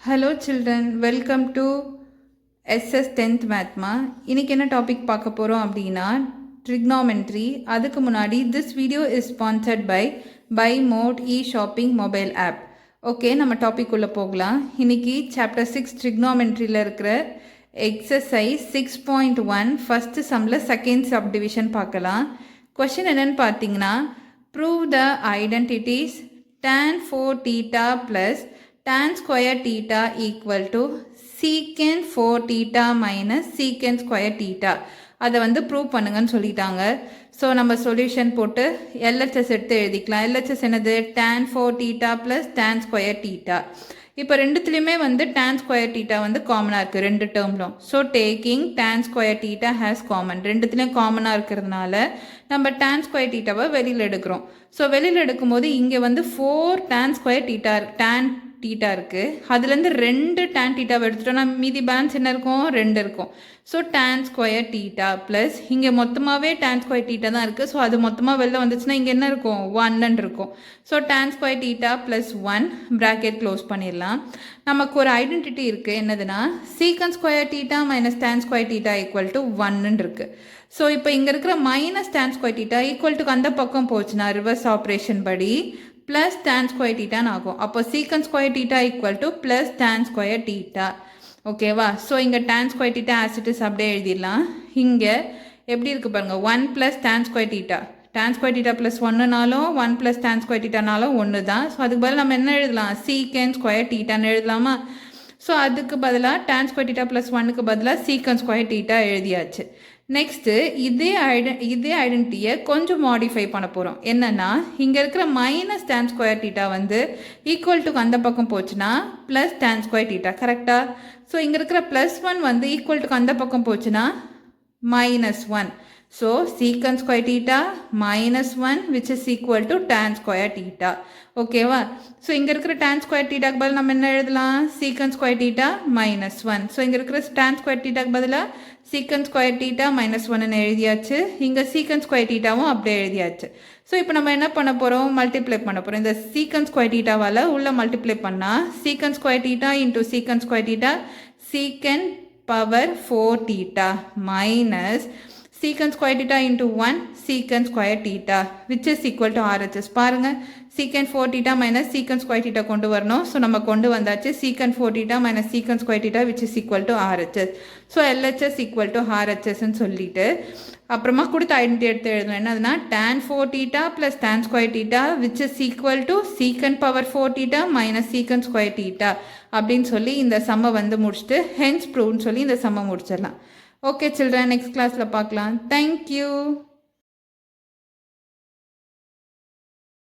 Hello children, welcome to SS 10th Mathma. இன்னைக்கு என்ன topic பார்க்க போகிறோம் அப்படின்னா trigonometry. அதுக்கு முன்னாடி this video is sponsored by Mode e-shopping mobile app. Okay, நம்ம டாபிக் உள்ள போகலாம். இன்னைக்கு சாப்டர் 6 trigonometryல இருக்கிற எக்ஸசைஸ் 6.1 ஃபர்ஸ்ட் சம்மில் செகண்ட் சப்டிவிஷன் பார்க்கலாம். கொஷின் என்னன்னு பார்த்தீங்கன்னா, prove the identities tan 4 theta plus tan square theta equal to secant 4 theta minus secant square theta. அதை வந்து ப்ரூவ் பண்ணுங்கன்னு சொல்லிட்டாங்க. ஸோ நம்ம சொல்யூஷன் போட்டு LHS எடுத்து எழுதிக்கலாம். LHS என்னது? tan 4 theta plus tan square theta. இப்போ ரெண்டுத்துலேயுமே வந்து tan square theta வந்து காமனாக இருக்குது ரெண்டு டேர்ம்லும். So taking tan square theta has common. ரெண்டுத்துலேயும் காமனாக இருக்கிறதுனால நம்ம tan square thetaவை வெளியில் எடுக்கிறோம். ஸோ வெளியில் எடுக்கும்போது இங்கே வந்து 4 tan square theta tan theta இருக்குது. அதுலேருந்து ரெண்டு டேன் தீட்டாவை எடுத்துட்டோம்னா மீதி பேலன்ஸ் என்ன இருக்கும்? 2 இருக்கும். So tan square theta plus இங்கே மொத்தமாகவே tan ஸ்கொயர் தீட்டா தான் இருக்குது. ஸோ அது மொத்தமாக வெளில வந்துச்சுன்னா இங்கே என்ன இருக்கும்? 1 இருக்கும். So tan square theta plus 1 bracket close பண்ணிடலாம். நமக்கு ஒரு ஐடென்டிட்டி இருக்குது. என்னதுன்னா சீக்கன் square theta minus tan square theta equal to 1 இருக்குது. ஸோ இப்போ இங்கே இருக்கிற minus tan square theta equal to அந்த பக்கம் போச்சுன்னா ரிவர்ஸ் ஆப்ரேஷன் படி ப்ளஸ் tan ஸ்கொயர் தீட்டான்னு ஆகும். அப்போ சீக்கன் square theta equal to plus tan square theta. ஓகேவா? ஸோ இங்கே tan ஸ்கொயர் தீட்டா ஆசிட்டிஸ் அப்படியே எழுதிடலாம். இங்கே எப்படி இருக்குது பாருங்கள், 1 plus tan square theta. tan square theta plus 1னாலும் 1 ப்ளஸ் tan ஸ்கொயர் தீட்டானாலும் 1 தான். ஸோ அதுக்கு பதில் நம்ம என்ன எழுதலாம்? சீக்கன் ஸ்கொயர் தீட்டான்னு எழுதலாமா? ஸோ அதுக்கு பதிலாக tan ஸ்கொயர் தீட்டா ப்ளஸ் 1க்கு பதிலாக சீக்கன் ஸ்கொயர் தீட்டா எழுதியாச்சு. நெக்ஸ்ட்டு இதே ஐடென்டிட்டியை கொஞ்சம் மாடிஃபை பண்ண போகிறோம். என்னென்னா இங்கே இருக்கிற மைனஸ் tan ஸ்கொயர் தீட்டா வந்து ஈக்குவல் டு அந்த பக்கம் போச்சுன்னா ப்ளஸ் tan ஸ்கொயர் தீட்டா. கரெக்டாக? ஸோ இங்கே இருக்கிற ப்ளஸ் 1 வந்து ஈக்குவல் டு அந்த பக்கம் போச்சுன்னா -1. ஸோ சீக்கன் square theta -1 which is equal to tan square theta. ஓகேவா? ஸோ இங்கே இருக்கிற tan ஸ்கொயர் தீட்டாக்கு பதில் நம்ம என்ன எழுதலாம்? சீக்கன் ஸ்கொயர் தீட்டா -1. ஸோ இங்கே இருக்கிற tan ஸ்கொயர் தீட்டாக்கு பதிலாக சீக்கன் ஸ்கொயர் தீட்டா -1ன்னு எழுதியாச்சு. இங்கே சீக்கன் ஸ்கொயர் தீட்டாவும் அப்படியே எழுதியாச்சு. ஸோ இப்போ நம்ம என்ன பண்ண போகிறோம்? மல்டிப்ளை பண்ண போகிறோம். இந்த சீக்கன் ஸ்கொயர் தீட்டாவால் உள்ள மல்டிப்ளை பண்ணால் சீக்கன் ஸ்கொயர் தீட்டா இன்டூ சீக்கன் ஸ்கொயர் தீட்டா சீக்கன் power 4 theta minus secant square theta into 1 secant square theta which is equal to RHS. பாருங்க, secant 4 theta minus secant square theta கொண்டு வரணும். ஸோ நம்ம கொண்டு வந்தாச்சு. secant 4 theta minus secant square theta which is equal to RHS. So LHS equal to RHSன்னு சொல்லிட்டு அப்புறமா கொடுத்த identity எடுத்து எழுதணும். என்னதுன்னா tan 4 theta plus tan square theta which is equal to secant power 4 theta minus secant square theta அப்படின்னு சொல்லி இந்த சம்மை வந்து முடிச்சுட்டு hence proveன்னு சொல்லி இந்த சம்மை முடிச்சிடலாம். Okay children, next class la paakalam. Thank you.